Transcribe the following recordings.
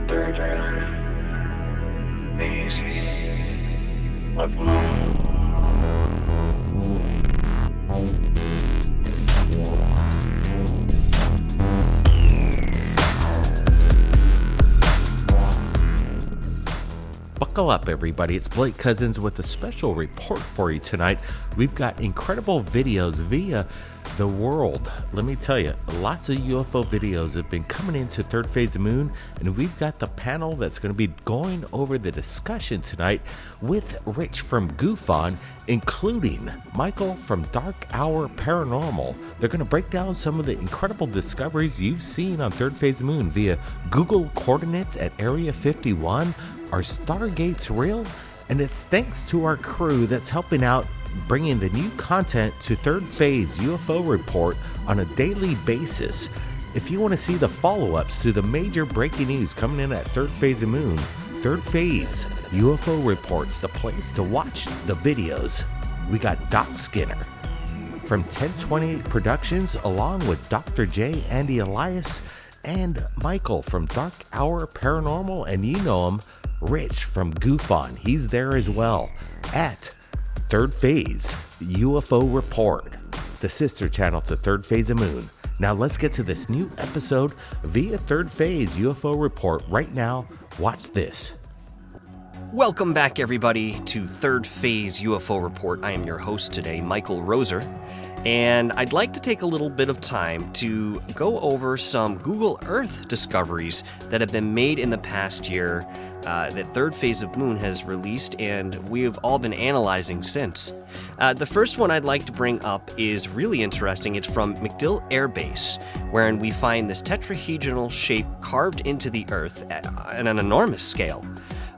third phase of moon. Buckle up, everybody. It's Blake Cousins with a special report for you tonight. We've got incredible videos via the world. Let me tell you, lots of UFO videos have been coming into third phase of moon, and we've got the panel that's going to be going over the discussion tonight with Rich from GUFON, including Michael from Dark Hour Paranormal. They're going to break down some of the incredible discoveries you've seen on third phase of moon via Google coordinates at Area 51. Are Stargates real? And it's thanks to our crew that's helping out bringing the new content to Third Phase UFO Report on a daily basis. If you want to see the follow-ups to the major breaking news coming in at Third Phase of Moon, Third Phase UFO Report's the place to watch the videos. We got Doc Skinner from 1028 Productions along with Dr. J, Andy Elias, and Michael from Dark Hour Paranormal, and you know him, Rich from GUFON. He's there as well at Third Phase UFO Report, the sister channel to Third Phase of Moon. Now let's get to this new episode via Third Phase UFO Report right now. Watch this. Welcome back, everybody, to Third Phase UFO Report. I am your host today, Michael Roser, and I'd like to take a little bit of time to go over some Google Earth discoveries that have been made in the past year that Third Phase of Moon has released, and we have all been analyzing since. The first one I'd like to bring up is really interesting. It's from MacDill Air Base, wherein we find this tetrahedral shape carved into the Earth at an enormous scale,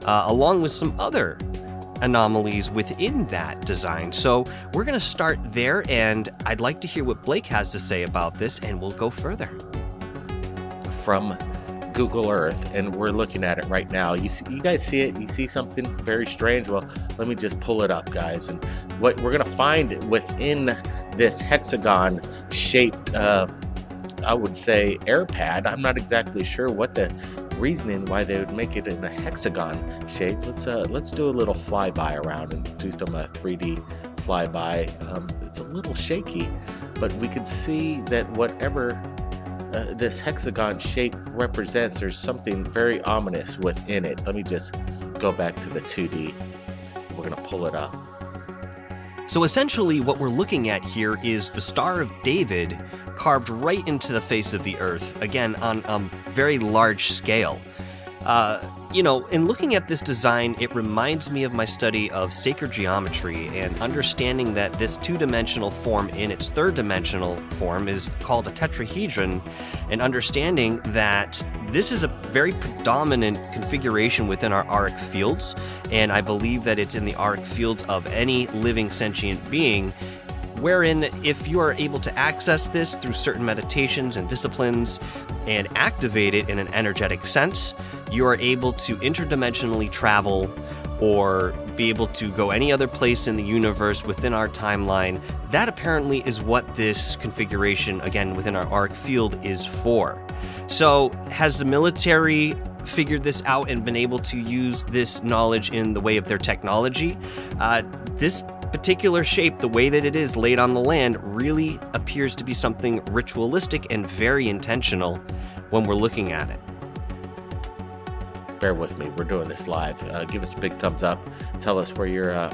along with some other anomalies within that design. So we're going to start there, and I'd like to hear what Blake has to say about this, and we'll go further. From Google Earth, and we're looking at it right now. You guys see it? You see something very strange? Well, let me just pull it up, guys. And what we're going to find within this hexagon shaped, I would say, air pad. I'm not exactly sure what the reasoning why they would make it in a hexagon shape. Let's do a little flyby around and do some 3D flyby. It's a little shaky, but we can see that whatever this hexagon shape represents, there's something very ominous within it. Let me just go back to the 2D. We're going to pull it up. So essentially what we're looking at here is the Star of David carved right into the face of the Earth, again on a very large scale. In looking at this design, it reminds me of my study of sacred geometry and understanding that this two-dimensional form in its third-dimensional form is called a tetrahedron, and understanding that this is a very predominant configuration within our auric fields, and I believe that it's in the auric fields of any living sentient being, wherein if you are able to access this through certain meditations and disciplines and activate it in an energetic sense, you are able to interdimensionally travel or be able to go any other place in the universe within our timeline. That apparently is what this configuration, again, within our auric field is for. So has the military figured this out and been able to use this knowledge in the way of their technology? This particular shape, the way that it is laid on the land, really appears to be something ritualistic and very intentional when we're looking at it. Bear with me, we're doing this live. Give us a big thumbs up. Tell us where you're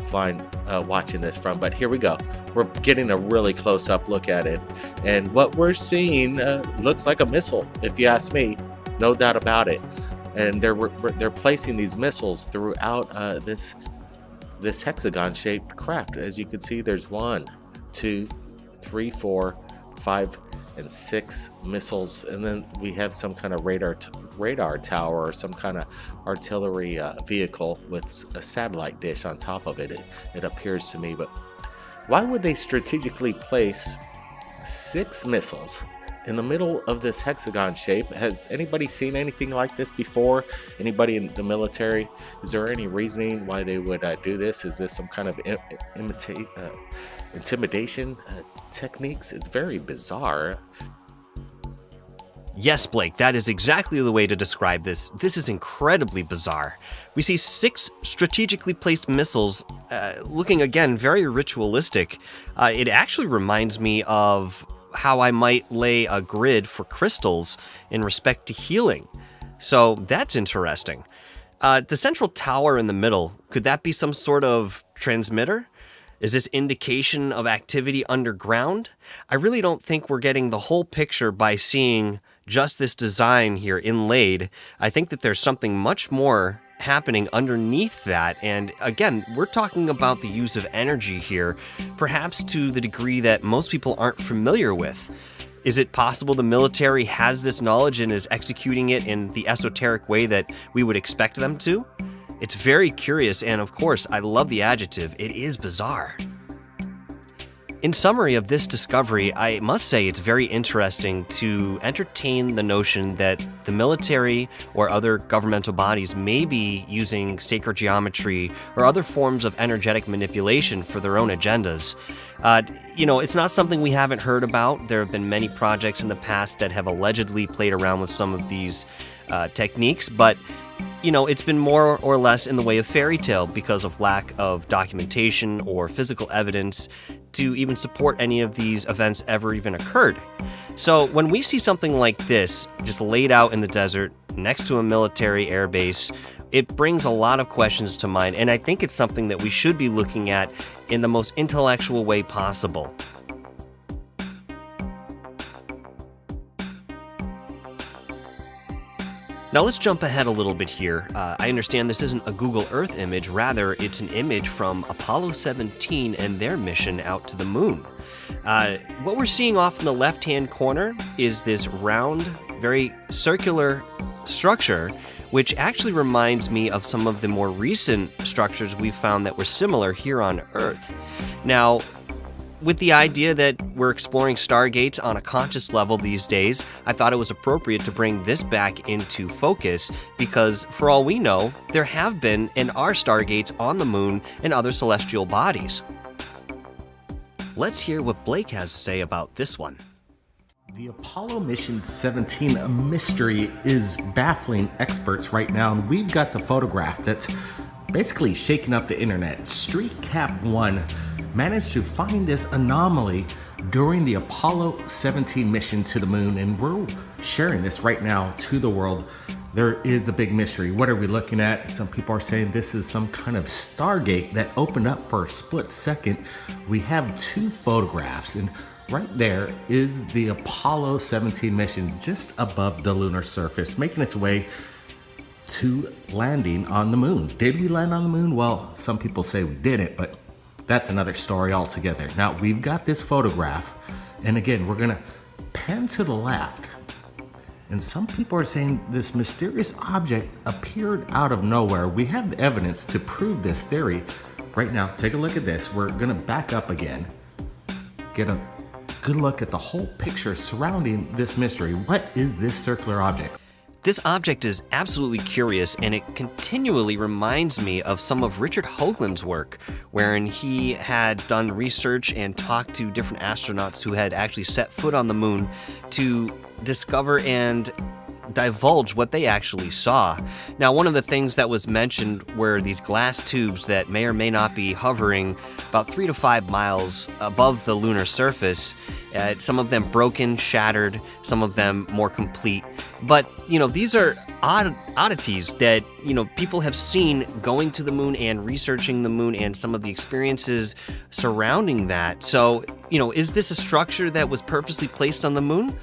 watching this from. But here we go. We're getting a really close-up look at it. And what we're seeing looks like a missile, if you ask me. No doubt about it. And they're placing these missiles throughout this hexagon-shaped craft. As you can see, there's 1, 2, 3, 4, 5, and 6 missiles, and then we have some kind of radar tower or some kind of artillery vehicle with a satellite dish on top of it. It appears to me. But why would they strategically place 6 missiles in the middle of this hexagon shape? Has anybody seen anything like this before? Anybody in the military? Is there any reasoning why they would do this? Is this some kind of intimidation techniques? It's very bizarre. Yes, Blake, that is exactly the way to describe this. This is incredibly bizarre. We see 6 strategically placed missiles, looking again very ritualistic. It actually reminds me of how I might lay a grid for crystals in respect to healing. So that's interesting. The central tower in the middle, could that be some sort of transmitter? Is this indication of activity underground? I really don't think we're getting the whole picture by seeing just this design here inlaid. I think that there's something much more happening underneath that. And again, we're talking about the use of energy here, perhaps to the degree that most people aren't familiar with. Is it possible the military has this knowledge and is executing it in the esoteric way that we would expect them to? It's very curious, and of course, I love the adjective, it is bizarre. In summary of this discovery, I must say it's very interesting to entertain the notion that the military or other governmental bodies may be using sacred geometry or other forms of energetic manipulation for their own agendas. It's not something we haven't heard about. There have been many projects in the past that have allegedly played around with some of these techniques, but it's been more or less in the way of fairy tale because of lack of documentation or physical evidence to even support any of these events ever even occurred. So when we see something like this just laid out in the desert next to a military airbase, it brings a lot of questions to mind, and I think it's something that we should be looking at in the most intellectual way possible. Now let's jump ahead a little bit here. I understand this isn't a Google Earth image, rather it's an image from Apollo 17 and their mission out to the moon. What we're seeing off in the left-hand corner is this round, very circular structure, which actually reminds me of some of the more recent structures we've found that were similar here on Earth. Now, with the idea that we're exploring stargates on a conscious level these days, I thought it was appropriate to bring this back into focus because, for all we know, there have been and are stargates on the moon and other celestial bodies. Let's hear what Blake has to say about this one. The Apollo Mission 17 mystery is baffling experts right now, and we've got the photograph that's basically shaking up the internet. Street Cap 1 managed to find this anomaly during the Apollo 17 mission to the moon, and we're sharing this right now to the world. There is a big mystery. What are we looking at? Some people are saying this is some kind of Stargate that opened up for a split second. We have 2 photographs, and right there is the Apollo 17 mission just above the lunar surface, making its way to landing on the moon. Did we land on the moon? Well, some people say we didn't, but that's another story altogether. Now, we've got this photograph, and again, we're gonna pan to the left, and some people are saying this mysterious object appeared out of nowhere. We have the evidence to prove this theory. Right now, take a look at this. We're gonna back up again, get a good look at the whole picture surrounding this mystery. What is this circular object? This object is absolutely curious, and it continually reminds me of some of Richard Hoagland's work, wherein he had done research and talked to different astronauts who had actually set foot on the moon to discover and divulge what they actually saw. Now, one of the things that was mentioned were these glass tubes that may or may not be hovering about 3 to 5 miles above the lunar surface. Some of them broken, shattered, some of them more complete. But, these are oddities that, people have seen going to the moon and researching the moon and some of the experiences surrounding that. So, is this a structure that was purposely placed on the moon?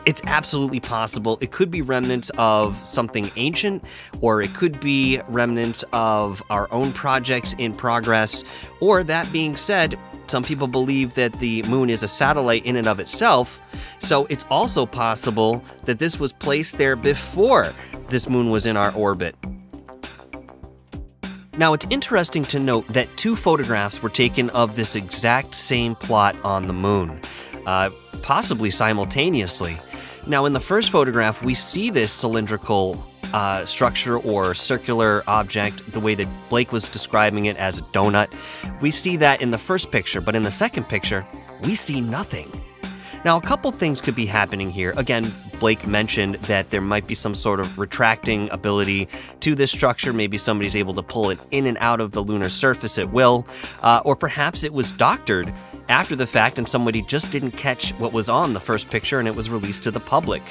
It's absolutely possible. It could be remnants of something ancient, or it could be remnants of our own projects in progress. Or that being said, some people believe that the moon is a satellite in and of itself, so it's also possible that this was placed there before this moon was in our orbit. Now, it's interesting to note that 2 photographs were taken of this exact same plot on the moon, possibly simultaneously. Now, in the first photograph, we see this cylindrical structure or circular object, the way that Blake was describing it as a donut. We see that in the first picture, but in the second picture, we see nothing. Now, a couple things could be happening here. Again, Blake mentioned that there might be some sort of retracting ability to this structure. Maybe somebody's able to pull it in and out of the lunar surface at will, or perhaps it was doctored after the fact and somebody just didn't catch what was on the first picture and it was released to the public.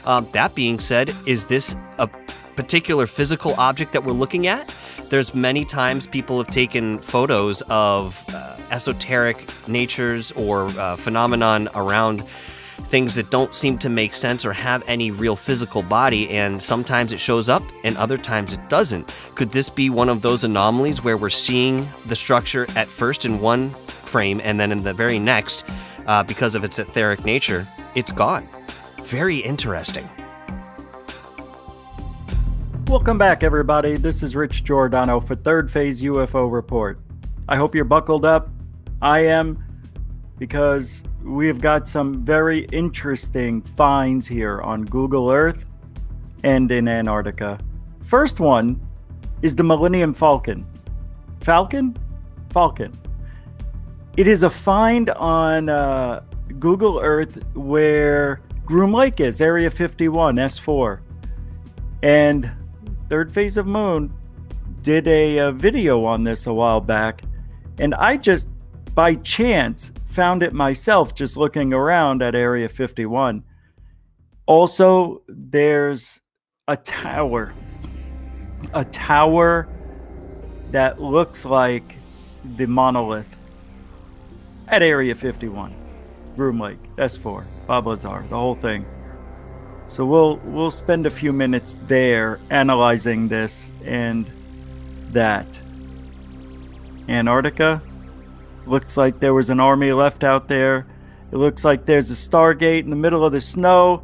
That being said, is this a particular physical object that we're looking at? There's many times people have taken photos of esoteric natures or phenomenon around things that don't seem to make sense or have any real physical body, and sometimes it shows up and other times it doesn't. Could this be one of those anomalies where we're seeing the structure at first in one frame and then in the very next, because of its etheric nature, it's gone? Very interesting. Welcome back, everybody. This is Rich Giordano for Third Phase UFO Report. I hope you're buckled up. I am, because we've got some very interesting finds here on Google Earth and in Antarctica. First one is the Millennium Falcon. Falcon? It is a find on Google Earth where Groom Lake is, Area 51, S4. And Third Phase of Moon did a video on this a while back, and I just by chance found it myself just looking around at Area 51. Also, there's a tower that looks like the monolith at Area 51, Groom Lake, S4, Bob Lazar, the whole thing. So we'll spend a few minutes there analyzing this and that. Antarctica, looks like there was an army left out there. It looks like there's a Stargate in the middle of the snow.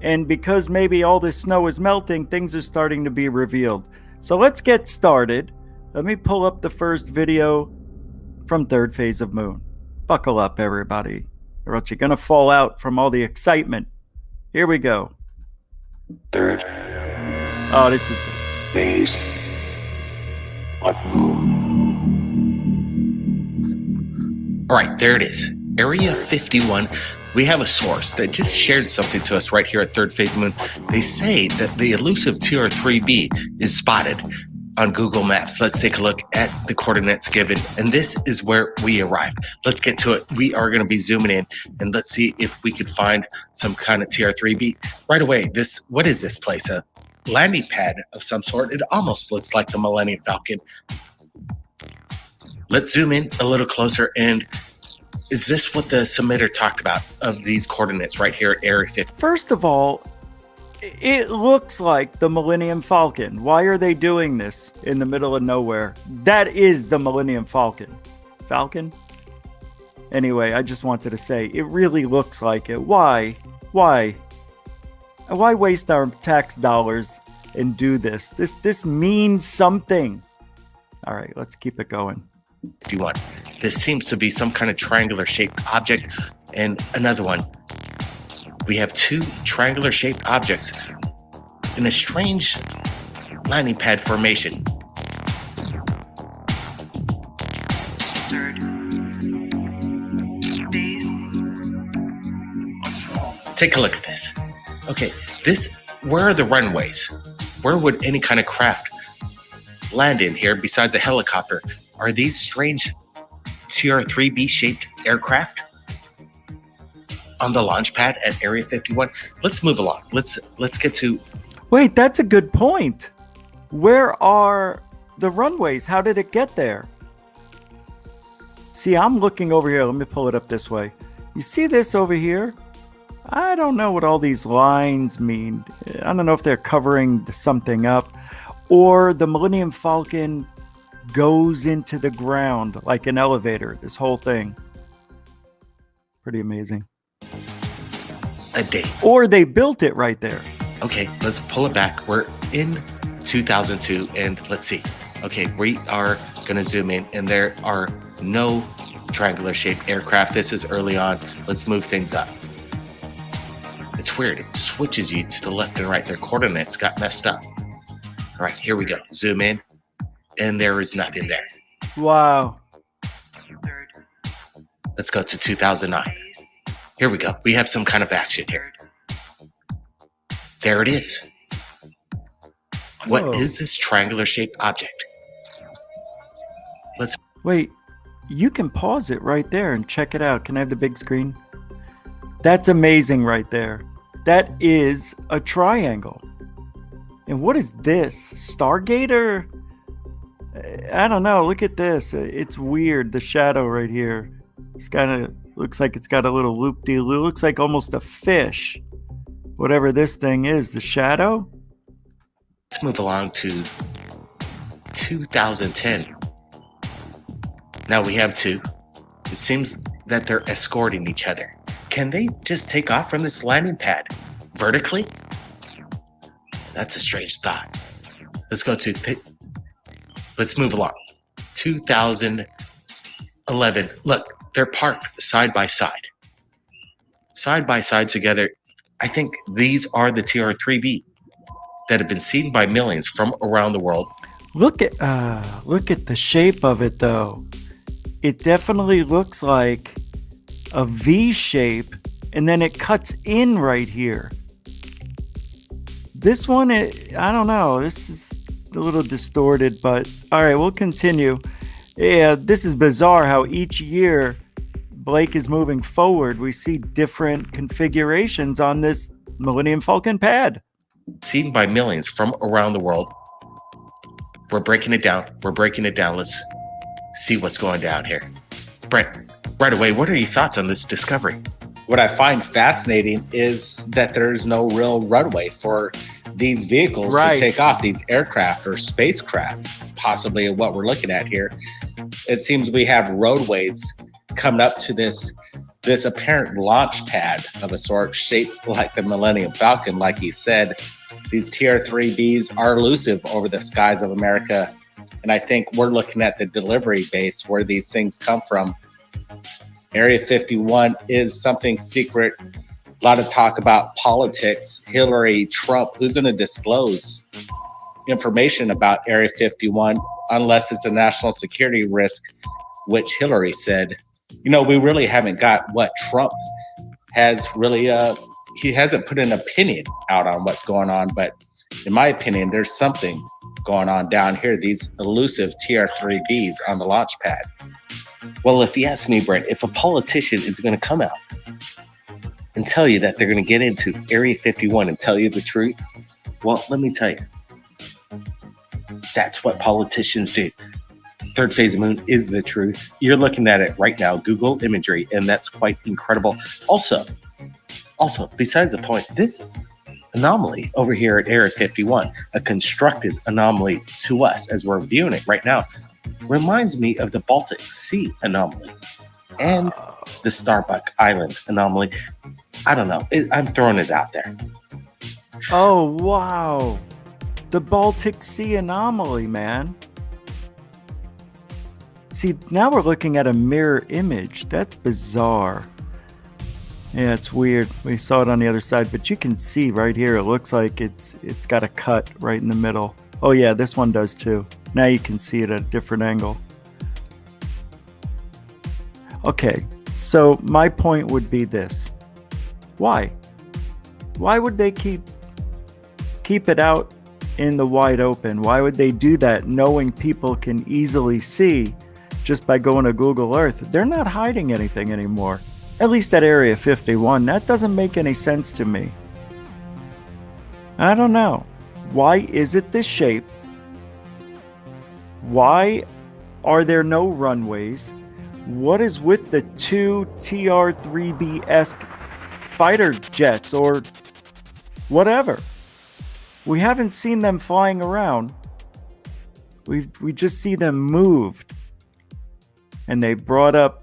And because maybe all this snow is melting, things are starting to be revealed. So let's get started. Let me pull up the first video from Third Phase of Moon. Buckle up, everybody, or else you're going to fall out from all the excitement. Here we go. Third Oh, this is good. phase of moon. All right, there it is. Area 51. We have a source that just shared something to us right here at Third Phase Moon. They say that the elusive TR3B is spotted on Google Maps. Let's take a look at the coordinates given. And this is where we arrived. Let's get to it. We are going to be zooming in and let's see if we could find some kind of TR3B. Right away, what is this place? A landing pad of some sort. It almost looks like the Millennium Falcon. Let's zoom in a little closer. And is this what the submitter talked about of these coordinates right here at Area 50? First of all, it looks like the Millennium Falcon. Why are they doing this in the middle of nowhere? That is the Millennium Falcon. Falcon? Anyway, I just wanted to say, it really looks like it. Why? Why waste our tax dollars and do this? This means something. All right, let's keep it going. 51. This seems to be some kind of triangular shaped object. And another one. We have two triangular shaped objects in a strange landing pad formation. Third phase. Take a look at this. Okay, where are the runways? Where would any kind of craft land in here besides a helicopter? Are these strange TR-3B shaped aircraft on the launch pad at Area 51? Let's move along. Let's get to... Wait, that's a good point. Where are the runways? How did it get there? See, I'm looking over here. Let me pull it up this way. You see this over here? I don't know what all these lines mean. I don't know if they're covering something up or the Millennium Falcon goes into the ground like an elevator, this whole thing. Pretty amazing. A day. Or they built it right there. Okay, let's pull it back. We're in 2002 and let's see. Okay, we are going to zoom in and there are no triangular shaped aircraft. This is early on. Let's move things up. It's weird. It switches you to the left and right. Their coordinates got messed up. All right, here we go. Zoom in and there is nothing there. Wow. Third Let's go to 2009. Here we go. We have some kind of action here. There it is. What Whoa. is this triangular-shaped object? Wait, you can pause it right there and check it out. Can I have the big screen? That's amazing right there. That is a triangle. And what is this? Stargate or? I don't know. Look at this. It's weird. The shadow right here. It's kind of looks like it's got a little loop-de-loop. Looks like almost a fish. Whatever this thing is, the shadow? Let's move along to 2010. Now we have two. It seems that they're escorting each other. Can they just take off from this landing pad vertically? That's a strange thought. Let's go to, let's move along. 2011. Look, they're parked side by side. Side by side together. I think these are the TR3B that have been seen by millions from around the world. Look at the shape of it though. It definitely looks like a V shape, and then it cuts in right here. This one, I don't know. This is a little distorted, but all right, we'll continue. Yeah, this is bizarre how each year Blake is moving forward. We see different configurations on this Millennium Falcon pad. Seen by millions from around the world. We're breaking it down. Let's see what's going down here. Brent, right away, what are your thoughts on this discovery? What I find fascinating is that there's no real runway for these vehicles to take off, these aircraft or spacecraft, possibly what we're looking at here. It seems we have roadways coming up to this apparent launch pad of a sort shaped like the Millennium Falcon. Like he said, these TR-3Bs are elusive over the skies of America. And I think we're looking at the delivery base where these things come from. Area 51 is something secret. A lot of talk about politics. Hillary, Trump, who's going to disclose information about Area 51 unless it's a national security risk, which Hillary said. You know, we really haven't got what Trump has really, he hasn't put an opinion out on what's going on. But in my opinion, there's something going on down here, these elusive TR-3Bs on the launch pad. Well, if you ask me, Brent, if a politician is going to come out and tell you that they're going to get into Area 51 and tell you the truth, well, let me tell you, that's what politicians do. Third phase of moon is the truth. You're looking at it right now, Google imagery, and that's quite incredible. Also, besides the point, this anomaly over here at Area 51, a constructed anomaly to us as we're viewing it right now, reminds me of the Baltic Sea anomaly and the Starbuck Island anomaly. I don't know. I'm throwing it out there. Oh, wow. The Baltic Sea anomaly, man. See, now we're looking at a mirror image. That's bizarre. Yeah, it's weird. We saw it on the other side, but you can see right here, it looks like it's got a cut right in the middle. Oh yeah, this one does too. Now you can see it at a different angle. Okay, so my point would be this. Why? Why would they keep it out in the wide open? Why would they do that knowing people can easily see just by going to Google Earth? They're not hiding anything anymore. At least at Area 51. That doesn't make any sense to me. I don't know. Why is it this shape? Why are there no runways? What is with the two TR-3B-esque fighter jets or whatever? We haven't seen them flying around. We just see them moved. And they brought up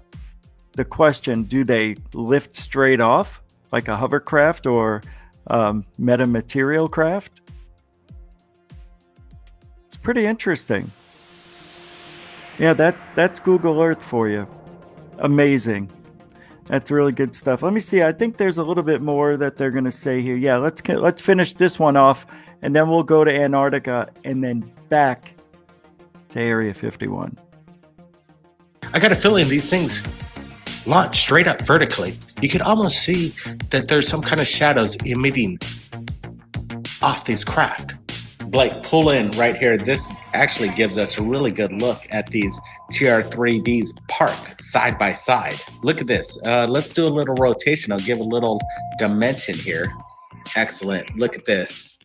the question, do they lift straight off like a hovercraft or metamaterial craft? It's pretty interesting. Yeah, that's Google Earth for you. Amazing. That's really good stuff. Let me see. I think there's a little bit more that they're going to say here. Yeah, let's finish this one off, and then we'll go to Antarctica and then back to Area 51. I got a feeling these things launch straight up vertically. You could almost see that there's some kind of shadows emitting off these craft. Blake, pull in right here. This actually gives us a really good look at these TR-3Bs parked side by side. Look at this. Let's do a little rotation. I'll give a little dimension here. Excellent. Look at this.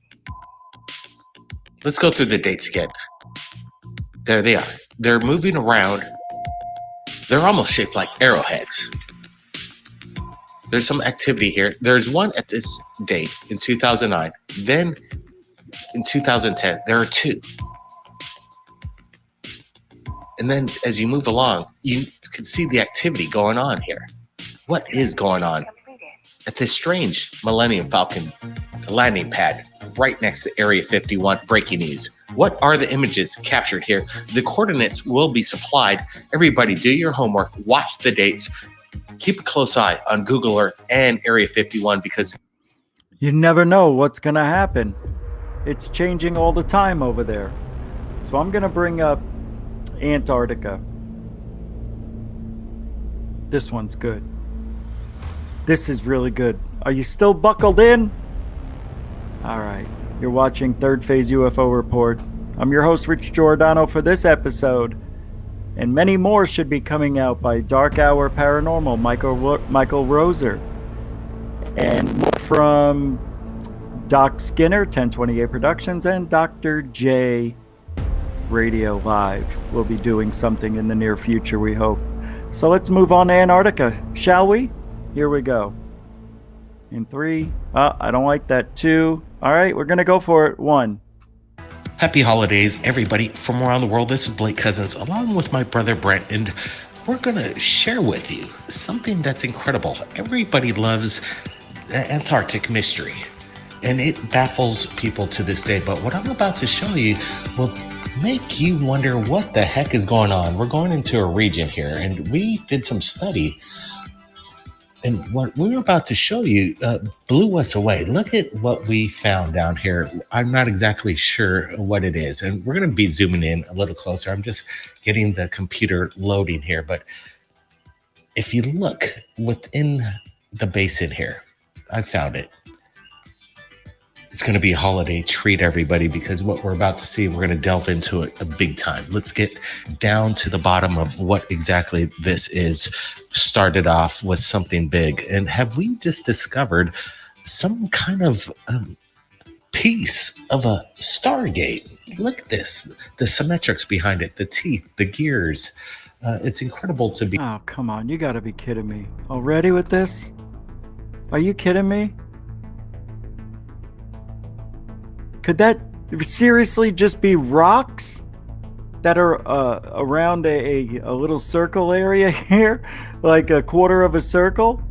Let's go through the dates again. There they are. They're moving around. They're almost shaped like arrowheads. There's some activity here. There's one at this date in 2009. Then in 2010, there are two. And then as you move along, you can see the activity going on here. What is going on at this strange Millennium Falcon landing pad right next to Area 51 breaking news? What are the images captured here? The coordinates will be supplied. Everybody do your homework, watch the dates, keep a close eye on Google Earth and Area 51 because you never know what's going to happen. It's changing all the time over there. So I'm going to bring up Antarctica. This one's good. This is really good. Are you still buckled in? All right. You're watching Third Phase UFO Report. I'm your host, Rich Giordano, for this episode. And many more should be coming out by Dark Hour Paranormal, Michael Roser. And more from Doc Skinner, 1028 Productions, and Dr. J Radio Live. We'll be doing something in the near future, we hope. So let's move on to Antarctica, shall we? Here we go. In 3. I don't like that. 2. All right, we're going to go for it. 1. Happy holidays, everybody from around the world. This is Blake Cousins, along with my brother Brent, and we're going to share with you something that's incredible. Everybody loves the Antarctic mystery, and it baffles people to this day. But what I'm about to show you will make you wonder what the heck is going on. We're going into a region here, and we did some study. And what we were about to show you blew us away. Look at what we found down here. I'm not exactly sure what it is. And we're going to be zooming in a little closer. I'm just getting the computer loading here. But if you look within the basin here, I found it. It's going to be a holiday treat, everybody, because what we're about to see, we're going to delve into it a big time. Let's get down to the bottom of what exactly this is. Started off with something big. And have we just discovered some kind of piece of a Stargate? Look at this. The symmetrics behind it, the teeth, the gears. It's incredible to be. Oh, come on. You got to be kidding me. Already with this? Are you kidding me? Could that seriously just be rocks that are around a little circle area here? Like a quarter of a circle?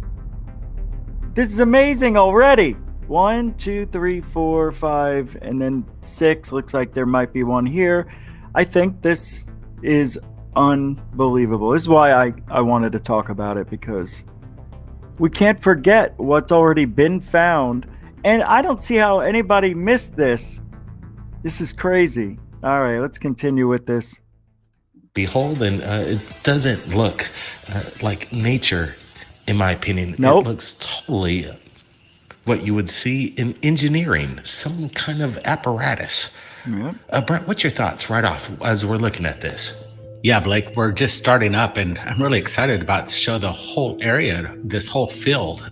This is amazing already. 1, 2, 3, 4, 5, and then 6. Looks like there might be one here. I think this is unbelievable. This is why I wanted to talk about it, because we can't forget what's already been found. And I don't see how anybody missed this. This is crazy. All right, let's continue with this. Behold, and it doesn't look like nature, in my opinion. Nope. It looks totally what you would see in engineering, some kind of apparatus. Yep. Brent, what's your thoughts right off as we're looking at this? Yeah, Blake, we're just starting up, and I'm really excited about to show the whole area, this whole field.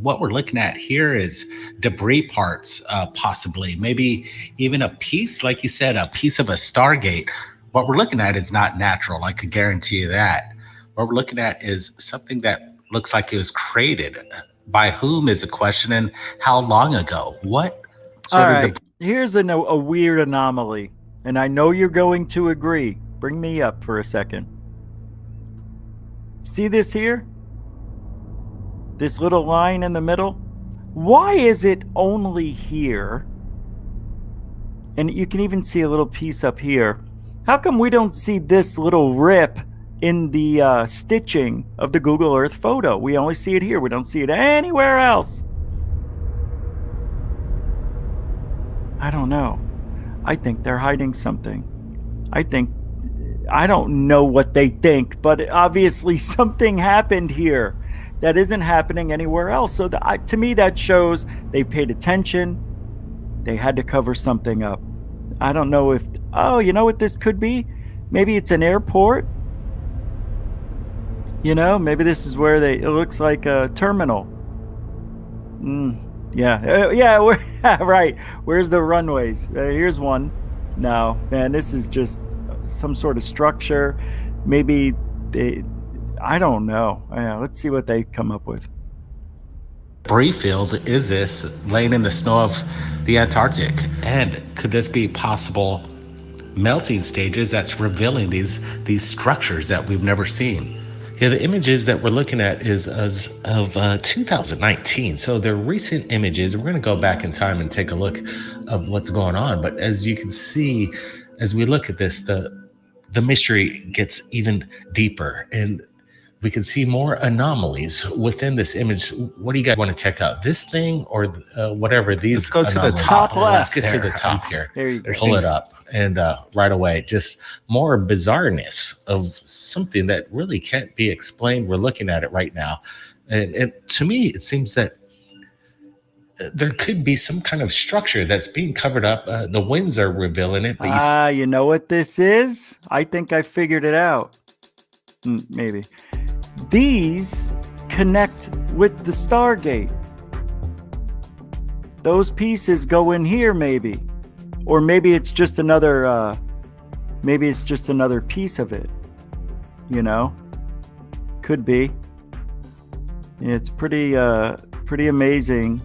What we're looking at here is debris parts, possibly, maybe even a piece, like you said, a piece of a Stargate. What we're looking at is not natural, I could guarantee you that. What we're looking at is something that looks like it was created. By whom is a question, and how long ago? What sort All of right, here's a weird anomaly, and I know you're going to agree. Bring me up for a second. See this here? This little line in the middle? Why is it only here? And you can even see a little piece up here. How come we don't see this little rip in the stitching of the Google Earth photo? We only see it here. We don't see it anywhere else. I don't know. I think they're hiding something. I don't know what they think, but obviously something happened here that isn't happening anywhere else. So to me, that shows they paid attention. They had to cover something up. I don't know if... Oh, you know what this could be? Maybe it's an airport? You know, maybe this is where it looks like a terminal. Yeah, right. Where's the runways? Here's one. No, man, this is just some sort of structure. Maybe I don't know. Let's see what they come up with. Debris field is this laying in the snow of the Antarctic? And could this be possible melting stages that's revealing these structures that we've never seen? Yeah, the images that we're looking at is as of 2019. So they're recent images. We're going to go back in time and take a look of what's going on. But as you can see, as we look at this, the mystery gets even deeper, and we can see more anomalies within this image. What do you guys want to check out? This thing or whatever these? Let's go to the anomalies top are. Let's left get to there. the top here. There you go. Pull it up. And right away, just more bizarreness of something that really can't be explained. We're looking at it right now. And to me, it seems that there could be some kind of structure that's being covered up. The winds are revealing it. But you know what this is? I think I figured it out. Maybe. These connect with the Stargate. Those pieces go in here, maybe. Or maybe it's just another piece of it. You know? Could be. It's pretty amazing.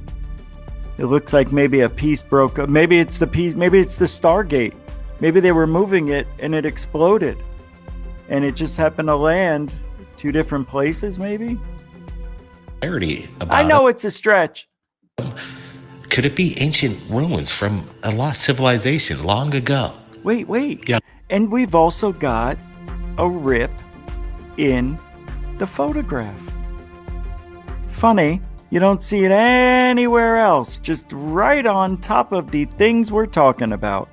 It looks like maybe a piece broke up. Maybe it's the piece, maybe it's the Stargate. Maybe they were moving it and it exploded. And it just happened to land two different places, maybe? I know it's a stretch. Could it be ancient ruins from a lost civilization long ago? Wait. Yeah. And we've also got a rip in the photograph. Funny, you don't see it anywhere else, just right on top of the things we're talking about.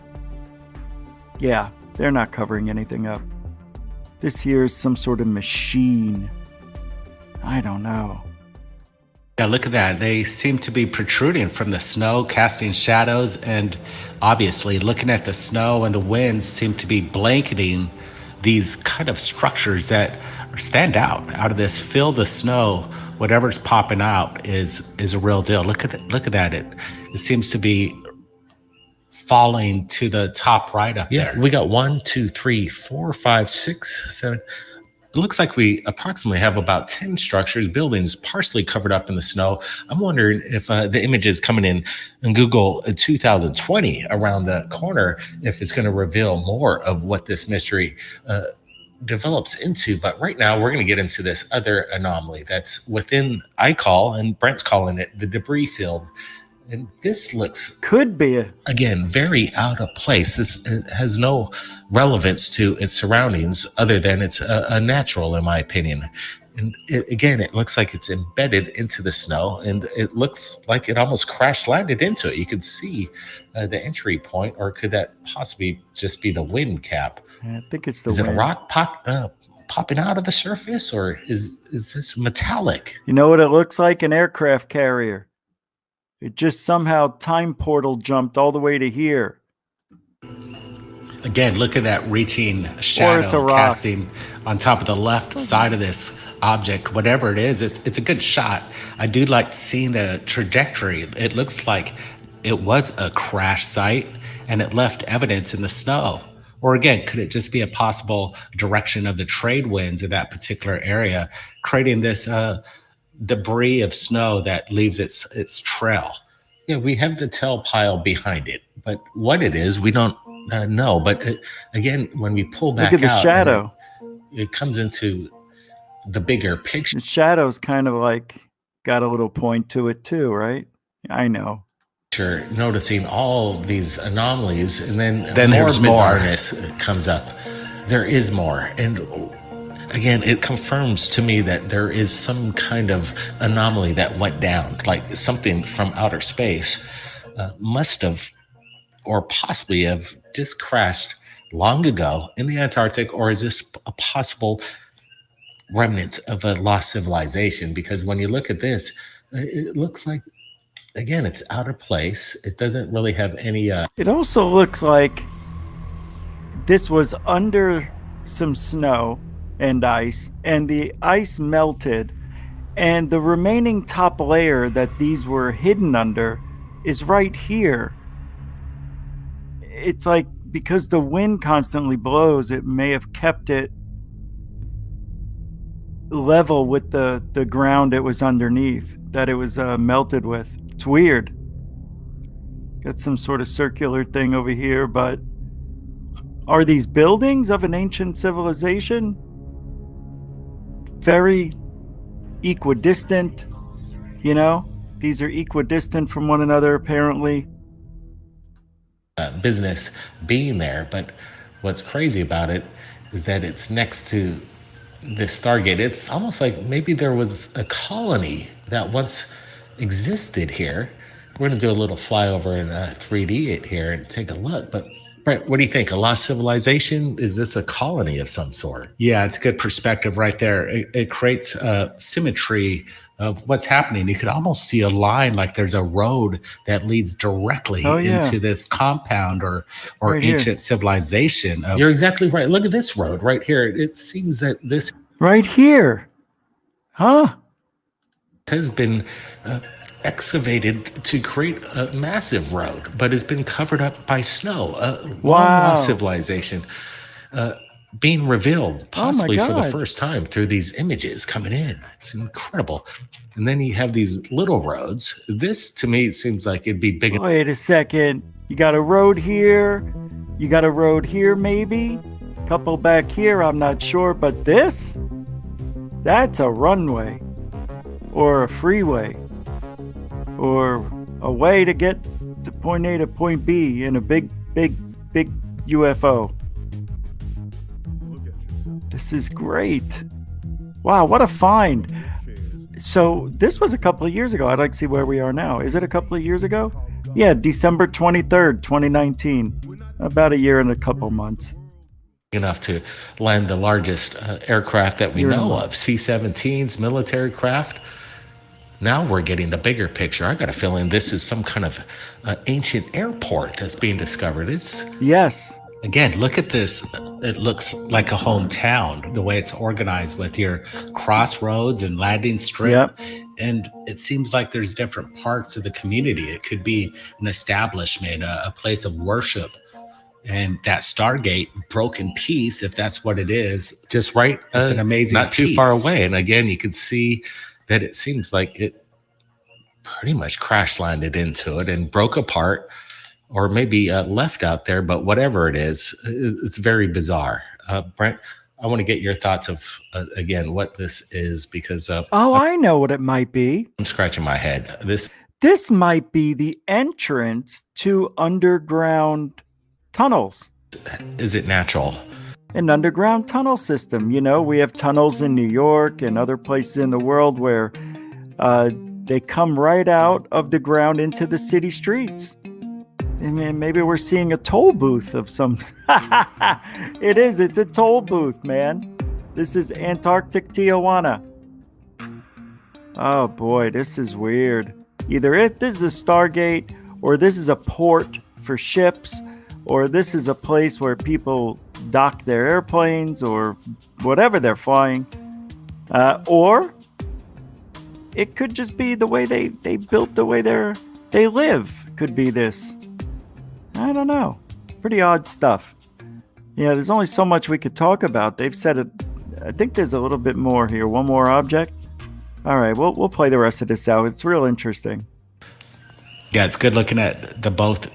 Yeah, they're not covering anything up. This here is some sort of machine. I don't know. Yeah, look at that. They seem to be protruding from the snow, casting shadows, and obviously looking at the snow and the winds seem to be blanketing these kind of structures that stand out of this field of snow. Whatever's popping out is a real deal. Look at that. It seems to be falling to the top right up there. Yeah, we got 1, 2, 3, 4, 5, 6, 7. It looks like we approximately have about 10 structures, buildings partially covered up in the snow. I'm wondering if the images coming in Google 2020 around the corner, if it's going to reveal more of what this mystery develops into. But right now, we're going to get into this other anomaly that's within, I call, and Brent's calling it, the debris field. And this could be again very out of place. This has no relevance to its surroundings other than it's a natural, in my opinion. And it looks like it's embedded into the snow, and it looks like it almost crash landed into it. You could see the entry point, or could that possibly just be the wind cap? I think it's the wind. Is it a rock popping out of the surface, or is this metallic? You know what it looks like? An aircraft carrier. It just somehow time portal jumped all the way to here. Again, look at that reaching shadow casting on top of the left side of this object. Whatever it is, it's a good shot. I do like seeing the trajectory. It looks like it was a crash site and it left evidence in the snow. Or again, could it just be a possible direction of the trade winds in that particular area, creating this debris of snow that leaves its trail? Yeah, we have the tell pile behind it, but what it is, we don't know. But again, when we pull back look at the out, shadow. It comes into the bigger picture. The shadow's kind of like got a little point to it too, right? I know. Noticing all these anomalies, and then more bizarreness comes up. There is more, and again, it confirms to me that there is some kind of anomaly that went down, like something from outer space must have, or possibly have, just crashed long ago in the Antarctic, or is this a possible remnant of a lost civilization? Because when you look at this, it looks like again, it's out of place. It doesn't really have any It also looks like this was under some snow and ice, and the ice melted, and the remaining top layer that these were hidden under is right here. It's like because the wind constantly blows, it may have kept it level with the ground it was underneath, that it was melted with. It's weird. Got some sort of circular thing over here, but are these buildings of an ancient civilization? Very equidistant, you know? These are equidistant from one another, apparently. business being there. But what's crazy about it is that it's next to this Stargate. It's almost like maybe there was a colony that once existed here. We're going to do a little flyover in 3D it here and take a look. But Brent, what do you think? A lost civilization? Is this a colony of some sort? Yeah, it's good perspective right there. It creates symmetry of what's happening. You could almost see a line, like there's a road that leads directly into this compound or right ancient here. Civilization. You're exactly right. Look at this road right here. It seems that this right here, huh, has been excavated to create a massive road, but has been covered up by snow. Long-lost civilization being revealed, possibly for the first time through these images coming in. It's incredible. And then you have these little roads. This, to me, it seems like it'd be big. Wait a second. You got a road here. You got a road here, maybe. A couple back here, I'm not sure. But this? That's a runway. Or a freeway. Or a way to get to point A to point B in a big UFO. This is great. Wow, what a find. So this was a couple of years ago. I'd like to see where we are now. Is it a couple of years ago? Yeah, December 23rd, 2019. About a year and a couple months. Enough to land the largest aircraft that we know of. C-17s, military craft. Now we're getting the bigger picture. I got a feeling this is some kind of ancient airport that's being discovered. Yes. Again, look at this. It looks like a hometown, the way it's organized with your crossroads and landing strip. Yep. And it seems like there's different parts of the community. It could be an establishment, a place of worship. And that Stargate, broken piece, if that's what it is. Just right. It's an amazing not piece. Too far away. And again, you could see that it seems like it pretty much crash landed into it and broke apart, or maybe left out there, but whatever it is, it's very bizarre. Brent, I want to get your thoughts of, again, what this is, because... I know what it might be. I'm scratching my head. This might be the entrance to underground tunnels. Is it natural? An underground tunnel system. You know, we have tunnels in New York and other places in the world where they come right out of the ground into the city streets. I mean, maybe we're seeing a toll booth of some... It's a toll booth, man. This is Antarctic Tijuana. Oh boy, this is weird. Either this is a Stargate, or this is a port for ships, or this is a place where people dock their airplanes or whatever they're flying. Or it could just be the way they built the way they live. Could be this. I don't know. Pretty odd stuff. Yeah, there's only so much we could talk about. They've said it. I think there's a little bit more here. One more object. All right, we'll play the rest of this out. It's real interesting. Yeah, it's good looking at the both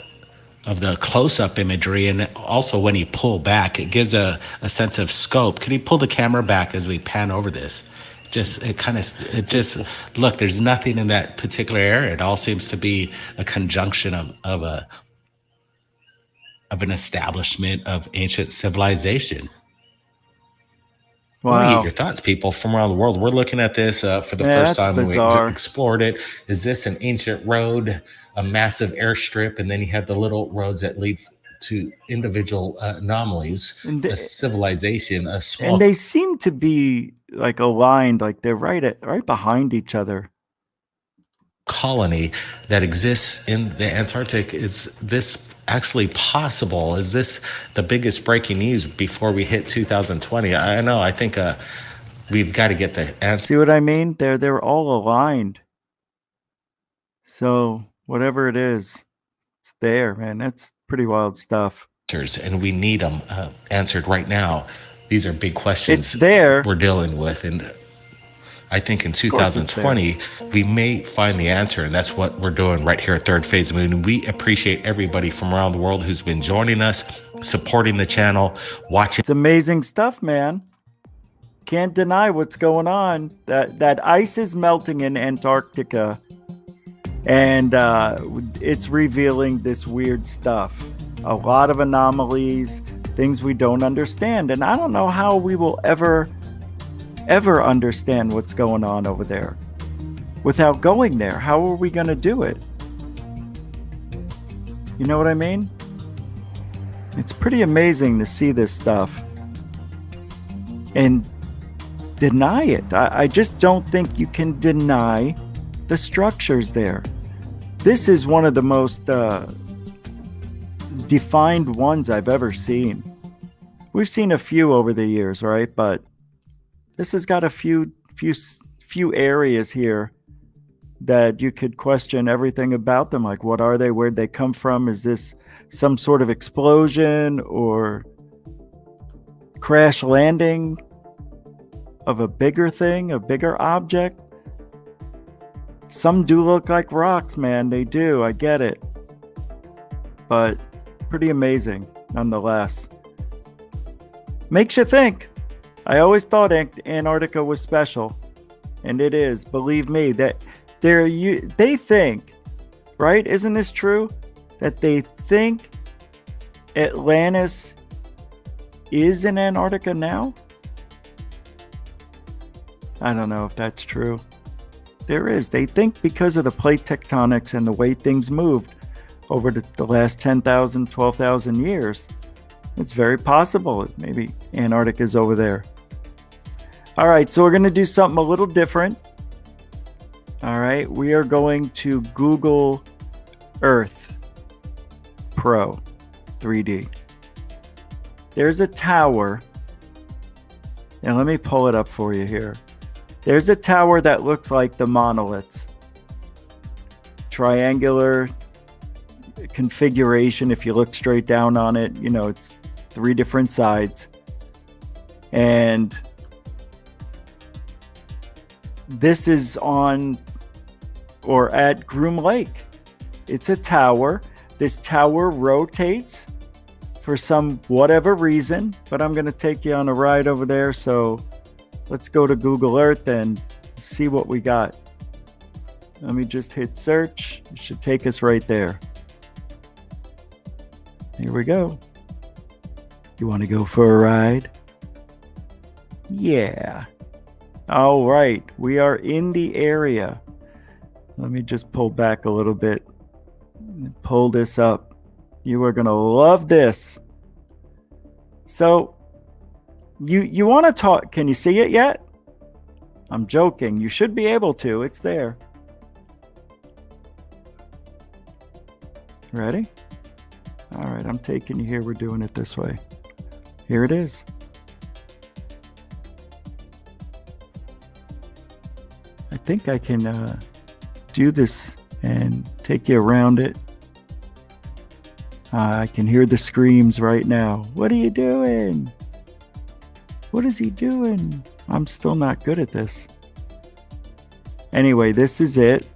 of the close-up imagery, and also when you pull back, it gives a sense of scope. Can you pull the camera back as we pan over this? Look, there's nothing in that particular area. It all seems to be a conjunction of an establishment of ancient civilization. Wow. I want to get your thoughts, people from around the world. We're looking at this for the first time when we explored it. Is this an ancient road, a massive airstrip, and then you have the little roads that lead to individual anomalies, a civilization, a small... And they seem to be like aligned, like they're right behind each other. colony that exists in the Antarctic. Is this actually possible? Is this the biggest breaking news before we hit 2020? I know. I think we've got to get the answer. See what I mean? They're all aligned. So whatever it is, it's there, man. That's pretty wild stuff. And we need them answered right now. These are big questions. It's there. We're dealing with, and I think in 2020 we may find the answer, and that's what we're doing right here at Third Phase Moon. And we appreciate everybody from around the world who's been joining us, supporting the channel, watching. It's amazing stuff, man. Can't deny what's going on. That ice is melting in Antarctica, and it's revealing this weird stuff. A lot of anomalies, things we don't understand, and I don't know how we will ever understand what's going on over there without going there. How are we going to do it? You know what I mean? It's pretty amazing to see this stuff and deny it. I just don't think you can deny the structures there. This is one of the most defined ones I've ever seen. We've seen a few over the years, right? But this has got a few areas here that you could question everything about them. Like, what are they? Where'd they come from? Is this some sort of explosion or crash landing of a bigger thing, a bigger object? Some do look like rocks, man. They do. I get it. But pretty amazing nonetheless. Makes you think. I always thought Antarctica was special, and it is. Believe me, that they think, right? Isn't this true? That they think Atlantis is in Antarctica now? I don't know if that's true. There is. They think because of the plate tectonics and the way things moved over the last 10,000, 12,000 years, it's very possible that maybe Antarctica is over there. All right, so we're going to do something a little different. All right, we are going to Google Earth Pro 3D. There's a tower, and let me pull it up for you here. There's a tower that looks like the monoliths. Triangular configuration. If you look straight down on it, you know, it's 3 different sides. And this is on or at Groom Lake. It's a tower. This tower rotates for some whatever reason, but I'm going to take you on a ride over there. So let's go to Google Earth and see what we got. Let me just hit search. It should take us right there. Here we go. You want to go for a ride? Yeah. All right. We are in the area. Let me just pull back a little bit and pull this up. You are going to love this. So you want to talk. Can you see it yet? I'm joking. You should be able to. It's there. Ready? All right. I'm taking you here. We're doing it this way. Here it is. I think I can do this and take you around it. I can hear the screams right now. What are you doing? What is he doing? I'm still not good at this. Anyway, this is it.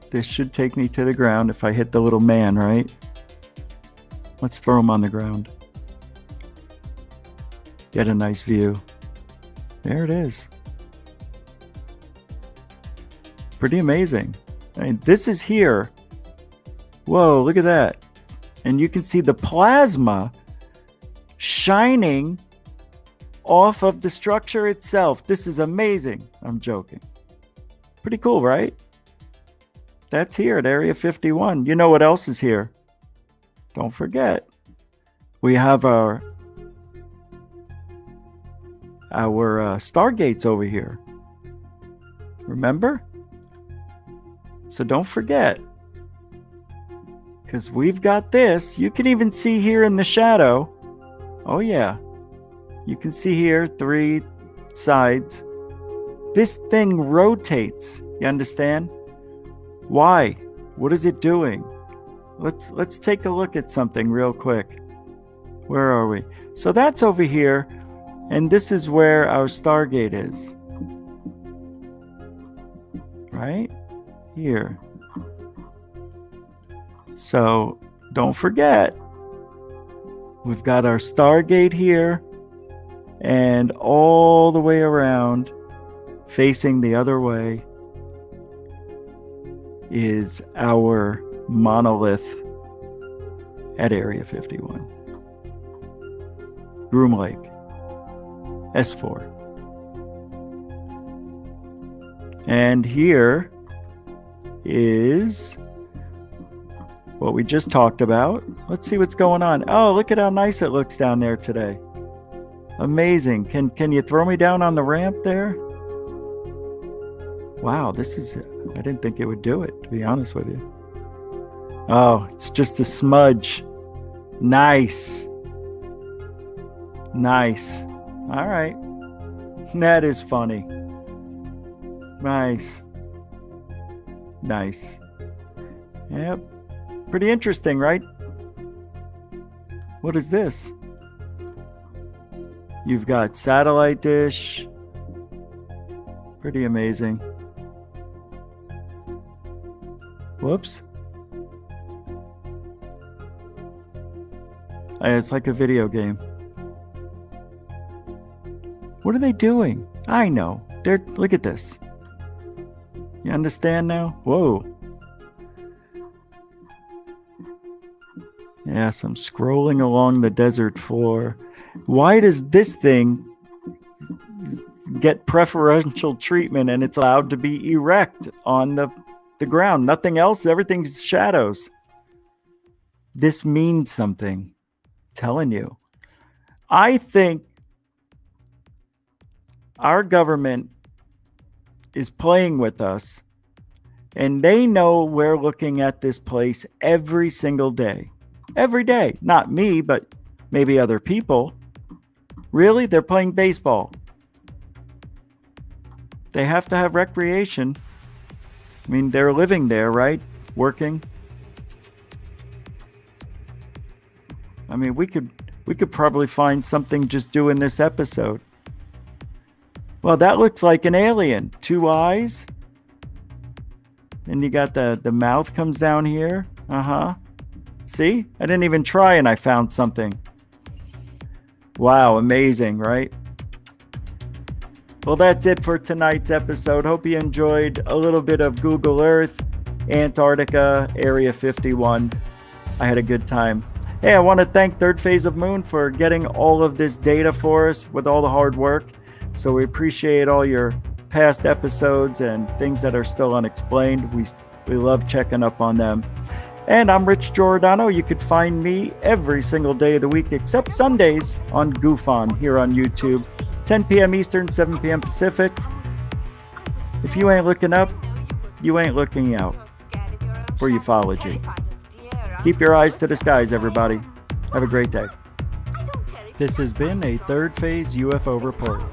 This should take me to the ground if I hit the little man, right? Let's throw him on the ground. Get a nice view. There it is. Pretty amazing. I mean, this is here. Whoa, look at that. And you can see the plasma shining off of the structure itself. This is amazing. I'm joking. Pretty cool, right? That's here at Area 51. You know what else is here? Don't forget. We have our Stargates over here. Remember? So don't forget, because we've got this. You can even see here in the shadow. Oh yeah, you can see here 3 sides. This thing rotates. You understand? Why? What is it doing? Let's take a look at something real quick. Where are we? So that's over here, and this is where our Stargate is. Right? Here. So don't forget, we've got our Stargate here, and all the way around, facing the other way, is our monolith at Area 51. Groom Lake, S4. And here is what we just talked about. Let's see what's going on. Oh, look at how nice it looks down there today. Amazing. Can you throw me down on the ramp there? Wow, this is... I didn't think it would do it, to be honest with you. Oh, it's just a smudge. Nice. Nice. All right. That is funny. Nice. Nice. Yep. Pretty interesting, right? What is this? You've got satellite dish. Pretty amazing. Whoops. It's like a video game. What are they doing? I know. Look at this. You understand now? Whoa. Yes, I'm scrolling along the desert floor. Why does this thing get preferential treatment and it's allowed to be erect on the ground? Nothing else? Everything's shadows. This means something. I'm telling you. I think our government is playing with us, and they know we're looking at this place every single day. Every day. Not me, but maybe other people. Really? They're playing baseball. They have to have recreation. I mean, they're living there, right? Working. I mean, we could probably find something just doing this episode. Well, that looks like an alien. 2 eyes. Then you got the mouth comes down here. Uh-huh. See? I didn't even try and I found something. Wow, amazing, right? Well, that's it for tonight's episode. Hope you enjoyed a little bit of Google Earth, Antarctica, Area 51. I had a good time. Hey, I want to thank Third Phase of Moon for getting all of this data for us with all the hard work. So we appreciate all your past episodes and things that are still unexplained. We love checking up on them. And I'm Rich Giordano. You could find me every single day of the week except Sundays on GoofOn here on YouTube. 10 p.m. Eastern, 7 p.m. Pacific. If you ain't looking up, you ain't looking out for ufology. Keep your eyes to the skies, everybody. Have a great day. This has been a Third Phase UFO Report.